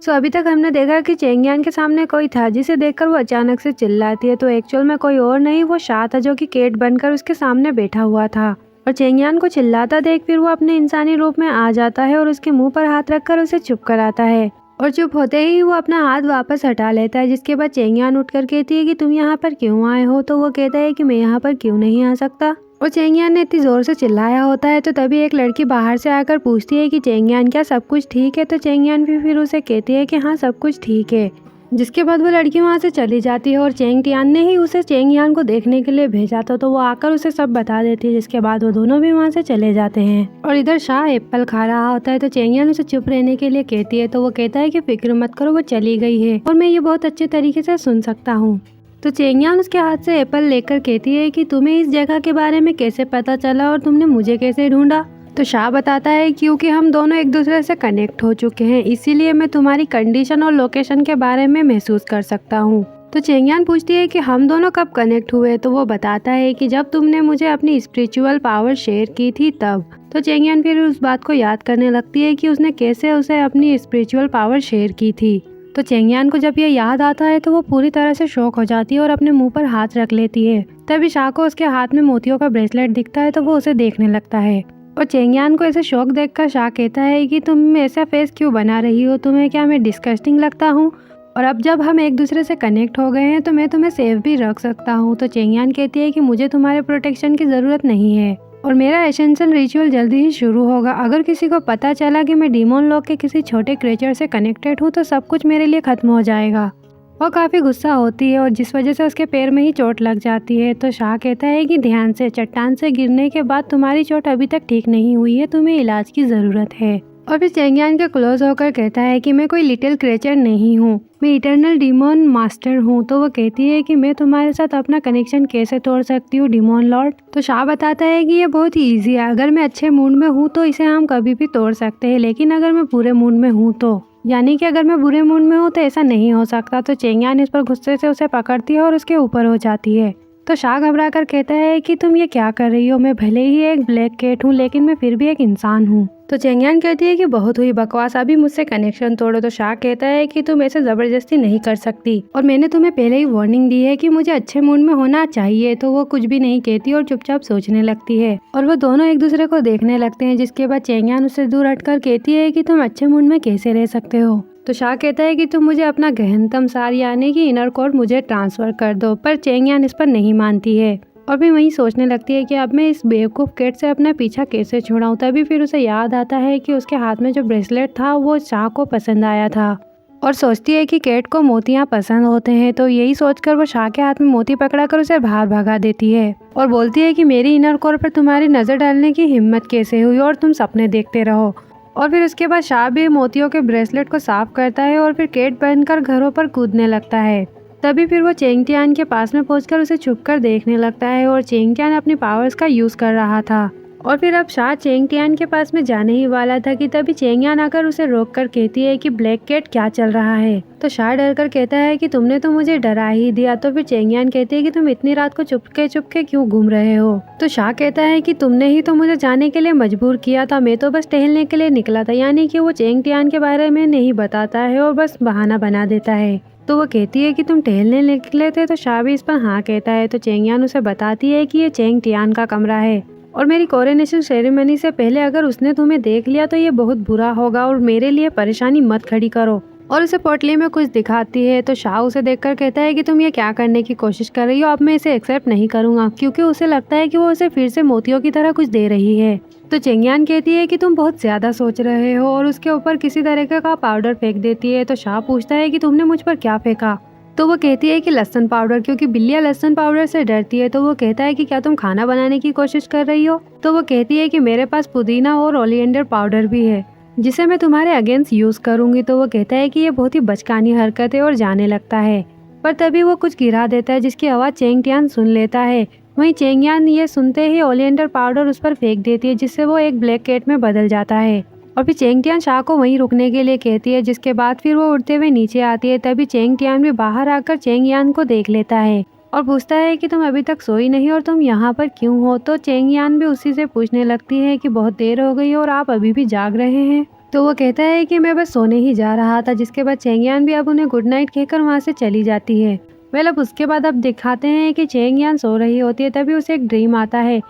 सो अभी तक हमने देखा कि चेंगियान के सामने कोई था जिसे देखकर वो अचानक से चिल्लाती है, तो एक्चुअल में कोई और नहीं वो शाह था जो कि केट बनकर उसके सामने बैठा हुआ था। और चेंगियान को चिल्लाता देख फिर वो अपने इंसानी रूप में आ जाता है और उसके मुंह पर हाथ रखकर उसे चुप कराता है। और चुप होते ही वो अपना हाथ वापस हटा लेता है, जिसके बाद चेंगियान उठकर कहती है कि तुम यहाँ पर क्यों आए हो। तो वो कहता है कि मैं यहाँ पर क्यों नहीं आ सकता। और चेंगियान ने इतनी जोर से चिल्लाया होता है तो तभी एक लड़की बाहर से आकर पूछती है कि चेंगियान क्या सब कुछ ठीक है। तो चेंगियान भी फिर उसे कहती है कि हाँ सब कुछ ठीक है। जिसके बाद वो लड़की वहाँ से चली जाती है और चेंगियान ने ही उसे चेंगियान को देखने के लिए भेजा था, तो वो आकर उसे सब बता देती है। जिसके बाद वो दोनों भी वहाँ से चले जाते हैं और इधर शाह एप्पल खा रहा होता है। तो चेंगियान उसे चुप रहने के लिए कहती है, तो वो कहता है कि फिक्र मत करो, वो चली गई है और मैं ये बहुत अच्छे तरीके से सुन सकता हूँ। तो चेंगियान उसके हाथ से एप्पल लेकर कहती है कि तुम्हें इस जगह के बारे में कैसे पता चला और तुमने मुझे कैसे ढूंढा। तो शाह बताता है क्योंकि हम दोनों एक दूसरे से कनेक्ट हो चुके हैं, इसीलिए मैं तुम्हारी कंडीशन और लोकेशन के बारे में महसूस कर सकता हूँ। तो चेंगियान पूछती है कि हम दोनों कब कनेक्ट हुए। तो वो बताता है कि जब तुमने मुझे अपनी स्पिरिचुअल पावर शेयर की थी तब। तो चेंगियान फिर उस बात को याद करने लगती है कि उसने कैसे उसे अपनी स्पिरिचुअल पावर शेयर की थी। तो चेंगियान को जब ये याद आता है तो वो पूरी तरह से शॉक हो जाती है और अपने मुंह पर हाथ रख लेती है। तभी शाह को उसके हाथ में मोतियों का ब्रेसलेट दिखता है, तो वो उसे देखने लगता है। और चेंगियान को ऐसे शौक देखकर शाह कहता है कि तुम ऐसा फेस क्यों बना रही हो, तुम्हें क्या मैं डिस्गस्टिंग लगता हूँ। और अब जब हम एक दूसरे से कनेक्ट हो गए हैं तो मैं तुम्हें सेफ भी रख सकता हूँ। तो चेंगियान कहती है कि मुझे तुम्हारे प्रोटेक्शन की ज़रूरत नहीं है और मेरा एसेंशियल रिचुअल जल्दी ही शुरू होगा। अगर किसी को पता चला कि मैं डीमन लोक के किसी छोटे क्रिएचर से कनेक्टेड हूँ तो सब कुछ मेरे लिए खत्म हो जाएगा। वो काफ़ी गुस्सा होती है और जिस वजह से उसके पैर में ही चोट लग जाती है। तो शाह कहता है कि ध्यान से, चट्टान से गिरने के बाद तुम्हारी चोट अभी तक ठीक नहीं हुई है, तुम्हें इलाज की ज़रूरत है। और फिर चेंगियान के क्लोज होकर कहता है कि मैं कोई लिटिल क्रिएचर नहीं हूँ, मैं इटर्नल डीमन मास्टर हूँ। तो वो कहती है कि मैं तुम्हारे साथ अपना कनेक्शन कैसे तोड़ सकती हूँ डीमन लॉर्ड। तो शाह बताता है कि ये बहुत ही ईजी है, अगर मैं अच्छे मूड में हूँ तो इसे हम कभी भी तोड़ सकते हैं, लेकिन अगर मैं बुरे मूड में हूँ तो, यानी कि अगर मैं बुरे मूड में हूँ तो ऐसा नहीं हो सकता। तो चेंगियान इस पर गुस्से से उसे पकड़ती है और उसके ऊपर हो जाती है। तो शाह घबरा कर कहता है कि तुम ये क्या कर रही हो, मैं भले ही एक ब्लैक कैट हूँ लेकिन मैं फिर भी एक इंसान हूँ। तो चेंगियान कहती है कि बहुत हुई बकवास, अभी मुझसे कनेक्शन तोड़ो। तो शाह कहता है कि तुम ऐसे जबरदस्ती नहीं कर सकती और मैंने तुम्हें पहले ही वार्निंग दी है कि मुझे अच्छे मूड में होना चाहिए। तो वो कुछ भी नहीं कहती और चुपचाप सोचने लगती है और वो दोनों एक दूसरे को देखने लगते हैं। जिसके बाद चेंगियान उससे दूर हटकर कहती है कि तुम अच्छे मूड में कैसे रह सकते हो। तो शाह कहता है कि तुम मुझे अपना गहनतम सार यानी कि इनर कोर मुझे ट्रांसफर कर दो, पर चेंगियान इस पर नहीं मानती है और भी वहीं सोचने लगती है कि अब मैं इस बेवकूफ़ कैट से अपना पीछा कैसे छुड़ाऊं। तभी फिर उसे याद आता है कि उसके हाथ में जो ब्रेसलेट था वो शाह को पसंद आया था और सोचती है कि कैट को मोतियाँ पसंद होते हैं। तो यही सोचकर वो शाह के हाथ में मोती पकड़ाकर उसे बाहर भगा देती है और बोलती है कि मेरी इनर कोर पर तुम्हारी नज़र डालने की हिम्मत कैसे हुई और तुम सपने देखते रहो। और फिर उसके बाद शाह भी मोतियों के ब्रेसलेट को साफ करता है और फिर कैट बनकर घरों पर कूदने लगता है। तभी फिर वो चेंगटियान के पास में पहुंचकर उसे छुपकर देखने लगता है और चेंगटियान अपनी पावर्स का यूज़ कर रहा था। और फिर अब शाह चेंगटियान के पास में जाने ही वाला था कि तभी चेंगियान आकर उसे रोककर कहती है कि ब्लैक कैट क्या चल रहा है। तो शाह डर कर कहता है कि तुमने तो मुझे डरा ही दिया। तो फिर चेंगियान कहती है कि तुम इतनी रात को चुपके क्यों घूम रहे हो। तो शाह कहता है कि तुमने ही तो मुझे जाने के लिए मजबूर किया था, मैं तो बस टहलने के लिए निकला था। यानी कि वो चेंगटियान के बारे में नहीं बताता है और बस बहाना बना देता है। तो वो कहती है कि तुम टहलने निकले थे। तो शाह भी इस पर हाँ कहता है। तो चेंगियान उसे बताती है कि ये चेंगटियान का कमरा है और मेरी कोरोनेशन सेरेमनी से पहले अगर उसने तुम्हें देख लिया तो ये बहुत बुरा होगा और मेरे लिए परेशानी मत खड़ी करो। और उसे पोटली में कुछ दिखाती है। तो शाह उसे देखकर कहता है कि तुम ये क्या करने की कोशिश कर रही हो, अब मैं इसे एक्सेप्ट नहीं करूँगा, क्योंकि उसे लगता है कि वो उसे फिर से मोतियों की तरह कुछ दे रही है। तो चेंगियान कहती है कि तुम बहुत ज़्यादा सोच रहे हो और उसके ऊपर किसी तरीके का पाउडर फेंक देती है। तो शाह पूछता है कि तुमने मुझ पर क्या फेंका। तो वो कहती है कि लहसुन पाउडर, क्योंकि बिल्लियाँ लहसुन पाउडर से डरती है। तो वो कहता है कि क्या तुम खाना बनाने की कोशिश कर रही हो। तो वो कहती है कि मेरे पास पुदीना और ओलिएंडर पाउडर भी है जिसे मैं तुम्हारे अगेंस्ट यूज़ करूँगी। तो वो कहता है कि ये बहुत ही बचकानी हरकत है और जाने लगता है। पर तभी वो कुछ गिरा देता है जिसकी आवाज़ चेंगटियान सुन लेता है। वहीं चेंगियान ये सुनते ही ओलिएंडर पाउडर उस पर फेंक देती है जिससे वो एक ब्लैक कैट में बदल जाता है। और फिर चेंगटियान शाह को वहीं रुकने के लिए कहती है, जिसके बाद फिर वो उड़ते हुए नीचे आती है। तभी चेंगटियान भी बाहर आकर चेंगियान को देख लेता है और पूछता है कि तुम अभी तक सोई नहीं और तुम यहाँ पर क्यों हो। तो चेंगियान भी उसी से पूछने लगती है कि बहुत देर हो गई और आप अभी भी जाग रहे हैं। तो वो कहता है कि मैं बस सोने ही जा रहा था, जिसके बाद चेंग यान भी अब उन्हें गुड नाइट कहकर वहाँ से चली जाती है। अब उसके बाद अब दिखाते हैं कि चेंग यान सो रही होती है, तभी उसे एक ड्रीम आता है।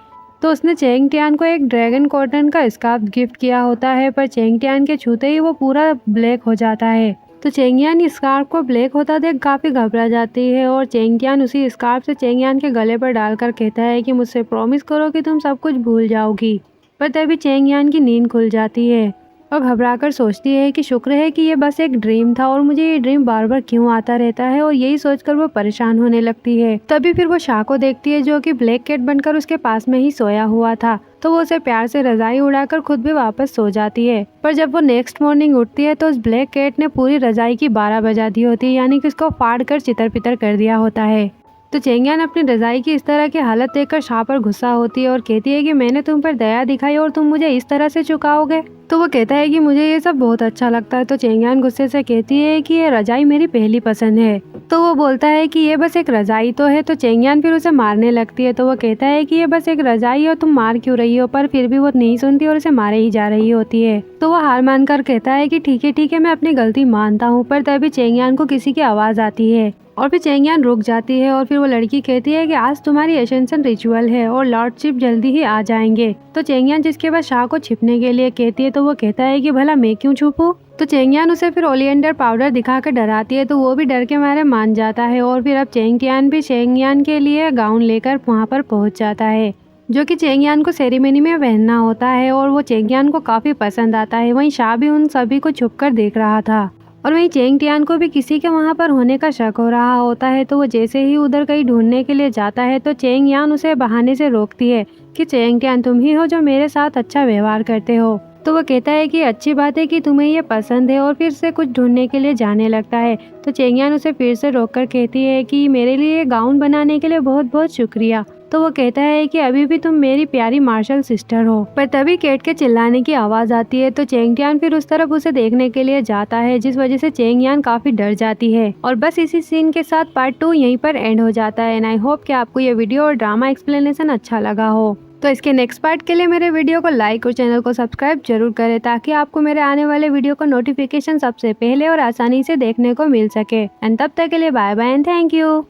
तो उसने चेंग टियान को एक ड्रैगन कॉटन का स्कार्फ गिफ्ट किया होता है, पर चेंग टियान के छूते ही वो पूरा ब्लैक हो जाता है। तो चेंग यान स्कार्फ को ब्लैक होता देख काफ़ी घबरा जाती है और चेंग टियान उसी स्कार्फ से चेंग यान के गले पर डालकर कहता है कि मुझसे प्रॉमिस करो कि तुम सब कुछ भूल जाओगी। पर तभी चेंग यान की नींद खुल जाती है और घबराकर सोचती है कि शुक्र है कि ये बस एक ड्रीम था और मुझे ये ड्रीम बार बार क्यों आता रहता है, और यही सोचकर वो परेशान होने लगती है। तभी फिर वो शाह को देखती है जो कि ब्लैक कैट बनकर उसके पास में ही सोया हुआ था। तो वो उसे प्यार से रजाई उड़ाकर खुद भी वापस सो जाती है। पर जब वो नेक्स्ट मॉर्निंग उठती है तो उस ब्लैक कैट ने पूरी रजाई की 12 बजा दी होती है, यानी कि उसको फाड़ कर चितर पितर कर दिया होता है। तो चेंग यान अपनी रजाई की इस तरह की हालत देखकर शाह पर गुस्सा होती है और कहती है कि मैंने तुम पर दया दिखाई और तुम मुझे इस तरह से चुकाओगे। तो वो कहता है कि मुझे ये सब बहुत अच्छा लगता है। तो चेंग यान गुस्से से कहती है कि ये रजाई मेरी पहली पसंद है। तो वो बोलता है कि ये बस एक रजाई तो है। तो चेंग यान फिर उसे मारने लगती है। तो वो कहता है कि ये बस एक रजाई है और तुम मार क्यों रही हो, पर फिर भी वो नहीं सुनती और उसे मारे ही जा रही होती है। तो वो हार मानकर कहता है कि ठीक है मैं अपनी गलती मानता हूँ। पर तभी चेंग यान को किसी की आवाज़ आती है और फिर चेंग यान रुक जाती है और फिर वो लड़की कहती है कि आज तुम्हारी एसेंशन रिचुअल है और लॉर्डशिप जल्दी ही आ जाएंगे। तो चेंग यान जिसके बाद शाह को छिपने के लिए कहती है, तो वो कहता है कि भला मैं क्यों छुपूं। तो चेंग यान उसे फिर ओलिएंडर पाउडर दिखाकर डराती है, तो वो भी डर के मारे मान जाता है और फिर अब चेंग यान भी चेंग यान के लिए गाउन लेकर वहाँ पर पहुँच जाता है, जो कि चेंग यान को सेरेमनी में पहनना होता है और वो चेंग यान को काफ़ी पसंद आता है। वहीं शाह भी उन सभी को छुपकर देख रहा था और वहीं चेंग टियान को भी किसी के वहाँ पर होने का शक हो रहा होता है। तो वो जैसे ही उधर कहीं ढूंढने के लिए जाता है तो चेंग यान उसे बहाने से रोकती है कि चेंग टियान तुम ही हो जो मेरे साथ अच्छा व्यवहार करते हो। तो वो कहता है कि अच्छी बात है कि तुम्हें ये पसंद है और फिर से कुछ ढूंढने के लिए जाने लगता है। तो चेंग यान उसे फिर से रोककर कहती है कि मेरे लिए गाउन बनाने के लिए बहुत बहुत शुक्रिया। तो वो कहता है कि अभी भी तुम मेरी प्यारी मार्शल सिस्टर हो। पर तभी केट के चिल्लाने की आवाज़ आती है। तो चेंग टियान फिर उस तरफ उसे देखने के लिए जाता है, जिस वजह से चेंग यान काफ़ी डर जाती है। और बस इसी सीन के साथ पार्ट 2 यहीं पर एंड हो जाता है। एंड आई होप कि आपको ये वीडियो और ड्रामा एक्सप्लेनेशन अच्छा लगा हो। तो इसके नेक्स्ट पार्ट के लिए मेरे वीडियो को लाइक और चैनल को सब्सक्राइब जरूर करें, ताकि आपको मेरे आने वाले वीडियो का नोटिफिकेशन सबसे पहले और आसानी से देखने को मिल सके। एंड तब तक के लिए bye bye and thank you.